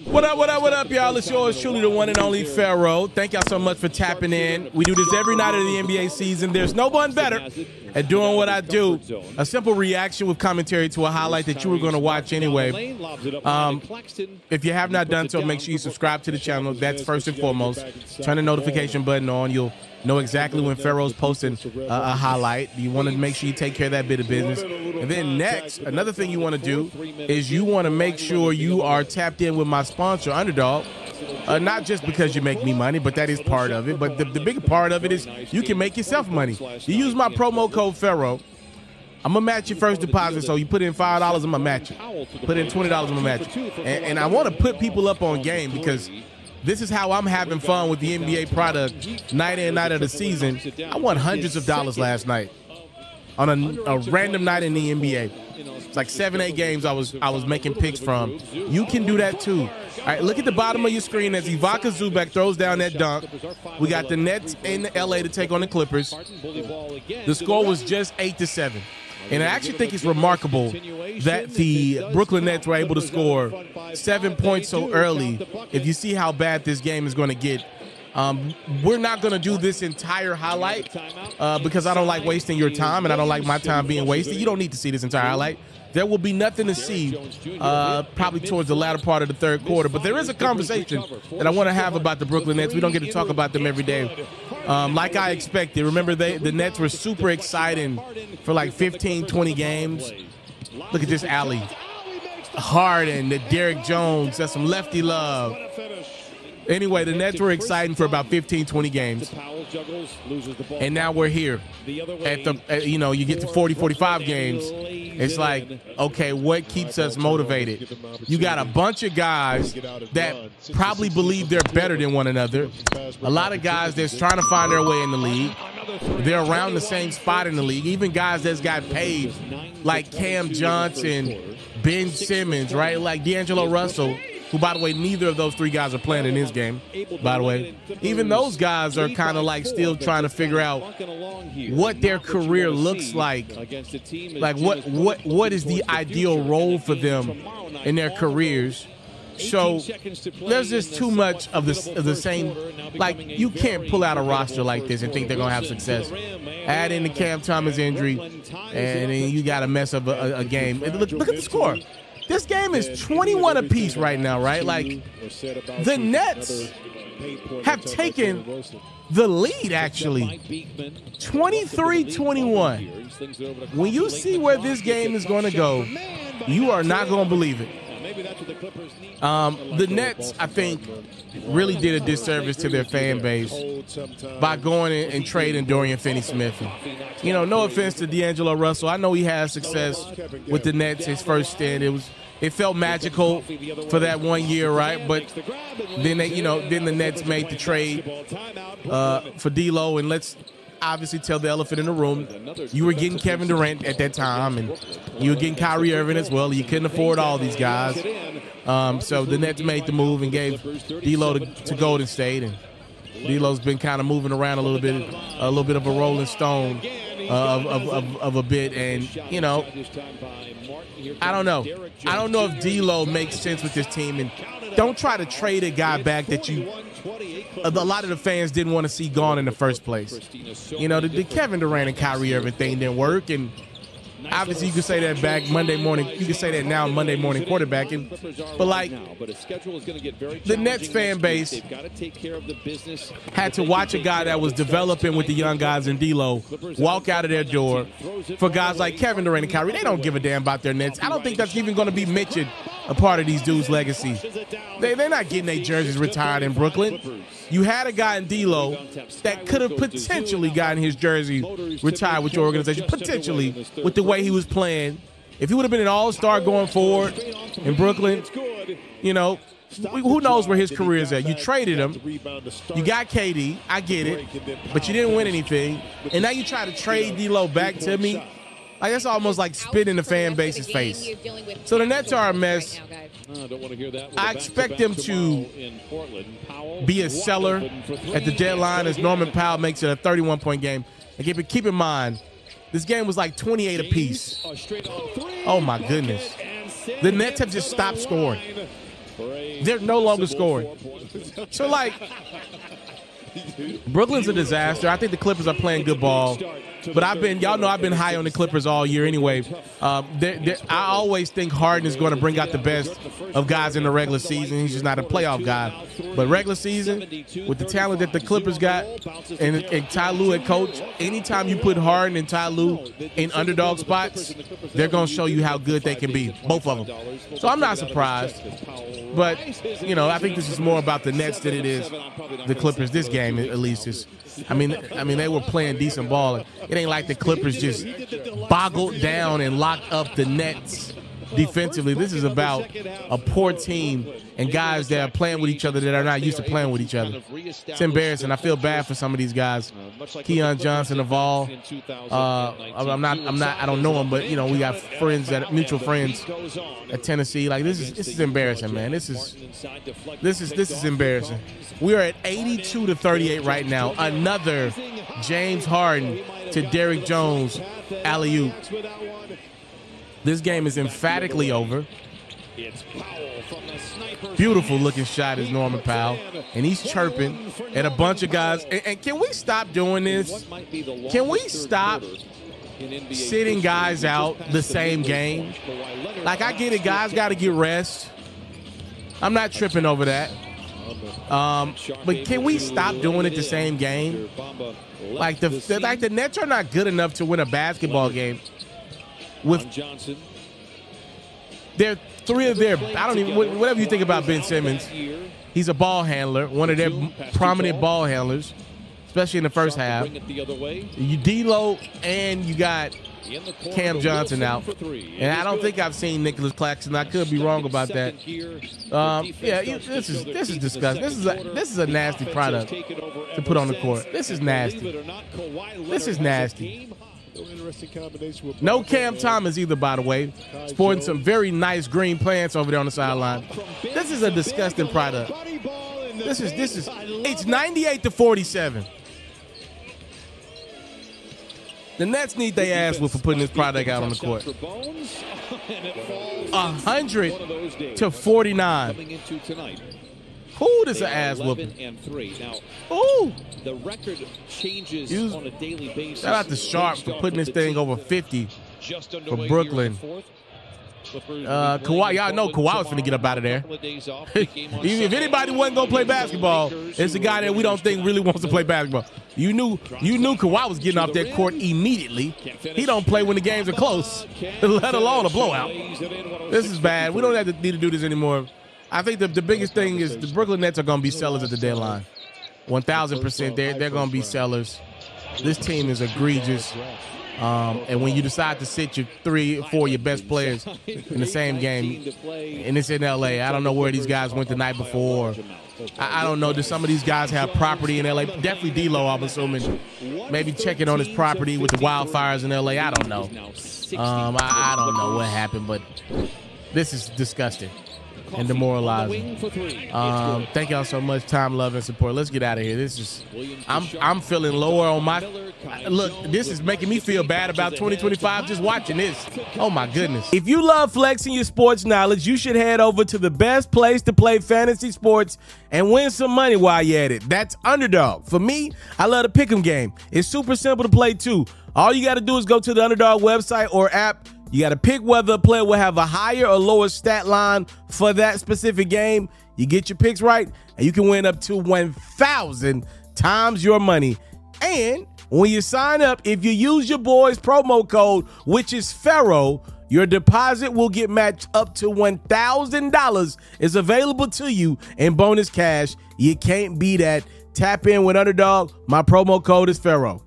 What up, y'all? It's yours truly, the one and only Pharaoh. Thank y'all so much for tapping in. We do this every night of the NBA season. There's no one better at doing what I do. A simple reaction with commentary to a highlight that you were going to watch anyway. If you have not done so, make sure you subscribe to the channel. That's first and foremost. Turn the notification button on. You'll know exactly when Pharaoh's posting a highlight. You want to make sure you take care of that bit of business. And then next, another thing you want to do is you want to make sure you are tapped in with my sponsor, Underdog. Not just because you make me money, but that is part of it. But the bigger part of it is you can make yourself money. You use my promo code Pharaoh. I'm going to match your first deposit. So you put in $5, I'm going to match it. Put in $20, I'm going to match it. And I want to put people up on game because this is how I'm having fun with the NBA product night in, night of the season. I won hundreds of dollars last night on a random night in the NBA. It's like 7-8 games I was making picks from. You can do that too. All right, look at the bottom of your screen as Ivica Zubac throws down that dunk. We got the Nets in LA to take on the Clippers. The score was just 8-7. And I actually think it's remarkable that the Brooklyn Nets were able to score 7 points so early. If you see how bad this game is going to get, we're not going to do this entire highlight because I don't like wasting your time and I don't like my time being wasted. You don't need to see this entire highlight. There will be nothing to see probably towards the latter part of the third quarter. But there is a conversation that I want to have about the Brooklyn Nets. We don't get to talk about them every day. Like I expected. Remember, the Nets were super exciting for like 15, 20 games. Look at this alley. Harden, the Derrick Jones. That's some lefty love. Anyway, the Nets were exciting for about 15, 20 games. And now we're here. You get to 40, 45 games. It's like, okay, what keeps us motivated? You got a bunch of guys that probably believe they're better than one another. A lot of guys that's trying to find their way in the league. They're around the same spot in the league. Even guys that's got paid, like Cam Johnson, Ben Simmons, right? Like D'Angelo Russell, who, by the way, neither of those three guys are playing in this game, by the way. Even those guys are kind of like still trying to figure out what their career looks like. Like what is the ideal role for them in their careers. So there's just too much of the same. Like, you can't pull out a roster like this and think they're going to have success. Add in the Cam Thomas injury, and then you got to mess up a game. And look at the score. This game is 21 apiece right now, right? Like, the Nets have taken the lead, actually. 23-21. When you see where this game is going to go, you are not going to believe it. The Nets, I think, really did a disservice to their fan base by going in and trading Dorian Finney-Smith. No offense to D'Angelo Russell. I know he had success with the Nets his first stint. It felt magical for that 1 year, right? But then then the Nets made the trade for D'Lo, and let's obviously tell the elephant in the room. You were getting Kevin Durant at that time, and you were getting Kyrie Irving as well. You couldn't afford all these guys. So the Nets made the move and gave D'Lo to Golden State, and D'Lo's been kind of moving around a little bit of a rolling stone of a bit, and I don't know if D'Lo makes sense with this team, and don't try to trade a guy back that a lot of the fans didn't want to see gone in the first place. The Kevin Durant and Kyrie Irving thing didn't work, and obviously you can say that back Monday morning. You can say that now Monday morning quarterbacking. But, like, the Nets fan base had to watch a guy that was developing with the young guys in D'Lo walk out of their door for guys like Kevin Durant and Kyrie. They don't give a damn about their Nets. I don't think that's even going to be mentioned a part of these dudes' legacy. They're not getting their jerseys retired in Brooklyn. You had a guy in D'Lo that could have potentially gotten his jersey retired with your organization, potentially, with the way he was playing. If he would have been an all-star going forward in Brooklyn, who knows where his career is at. You traded him. You got KD. I get it. But you didn't win anything. And now you try to trade D'Lo back to me. Like, that's almost like spit in the fan base's face. So the Nets are a mess. I expect them to be a seller at the deadline as Norman Powell makes it a 31-point game. And keep in mind, this game was like 28 apiece. Oh, my goodness. The Nets have just stopped scoring. They're no longer scoring. So, like, Brooklyn's a disaster. I think the Clippers are playing good ball. But y'all know I've been high on the Clippers all year anyway. I always think Harden is going to bring out the best of guys in the regular season. He's just not a playoff guy. But regular season, with the talent that the Clippers got and Ty Lue at coach, anytime you put Harden and Ty Lue in underdog spots, they're going to show you how good they can be, both of them. So I'm not surprised. But, I think this is more about the Nets than it is the Clippers. This game, at least, is. I mean, they were playing decent ball. It ain't like the Clippers just boggled down and locked up the Nets defensively. This is about a poor team and guys that are playing with each other that are not used to playing with each other. It's embarrassing. I feel bad for some of these guys. Keon Johnson of all. I don't know him, but we got mutual friends at Tennessee. Like this is embarrassing, man. This is embarrassing. We are at 82-38 right now. Another James Harden to Derrick Jones alley-oop. This game is emphatically over. Beautiful looking shot is Norman Powell. And he's chirping at a bunch of guys. And can we stop doing this? Can we stop sitting guys out the same game? Like, I get it, guys got to get rest. I'm not tripping over that. But can we stop doing it the same game? Like the Nets are not good enough to win a basketball game with they're three of their, whatever you think about Ben Simmons, he's a ball handler, one of their prominent ball handlers, especially in the first half. You D-Lo and you got Cam Johnson out. And I don't think I've seen Nicholas Claxton. I could be wrong about that. This is disgusting. This is a nasty product to put on the court. This is nasty. This is nasty. No Cam Thomas either, by the way. Sporting some very nice green plants over there on the sideline. This is a disgusting product. This is it's 98-47. The Nets need their ass whooped for putting this product out on the court. 100-49. Who does an ass whooping? Ooh. The record changes on a daily basis. Shout out to Sharp for putting this thing over 50 for Brooklyn. Kawhi, y'all know Kawhi was finna get up out of there. If anybody wasn't gonna play basketball, it's a guy that we don't think really wants to play basketball. You knew Kawhi was getting off that court immediately. He don't play when the games are close, let alone a blowout. This is bad. We don't need to do this anymore. I think the biggest thing is the Brooklyn Nets are going to be sellers at the deadline. 1,000%. They're going to be sellers. This team is egregious. And when you decide to sit your 3 or 4 your best players in the same game, and it's in L.A., I don't know where these guys went the night before. I don't know. Do some of these guys have property in L.A.? Definitely D-Lo, I'm assuming. Maybe checking on his property with the wildfires in L.A. I don't know. I don't know what happened, but this is disgusting and demoralizing. Thank y'all so much. Time, love, and support. Let's get out of here. I'm feeling lower on my look. This is making me feel bad about 2025 just watching this. Oh my goodness. If you love flexing your sports knowledge, you should head over to the best place to play fantasy sports and win some money while you're at it. That's Underdog. For me, I love the pick'em game. It's super simple to play too. All you got to do is go to the Underdog website or app. You got to pick whether a player will have a higher or lower stat line for that specific game. You get your picks right, and you can win up to 1,000 times your money. And when you sign up, if you use your boy's promo code, which is Pharaoh, your deposit will get matched up to $1,000 is available to you in bonus cash. You can't beat that. Tap in with Underdog. My promo code is Pharaoh.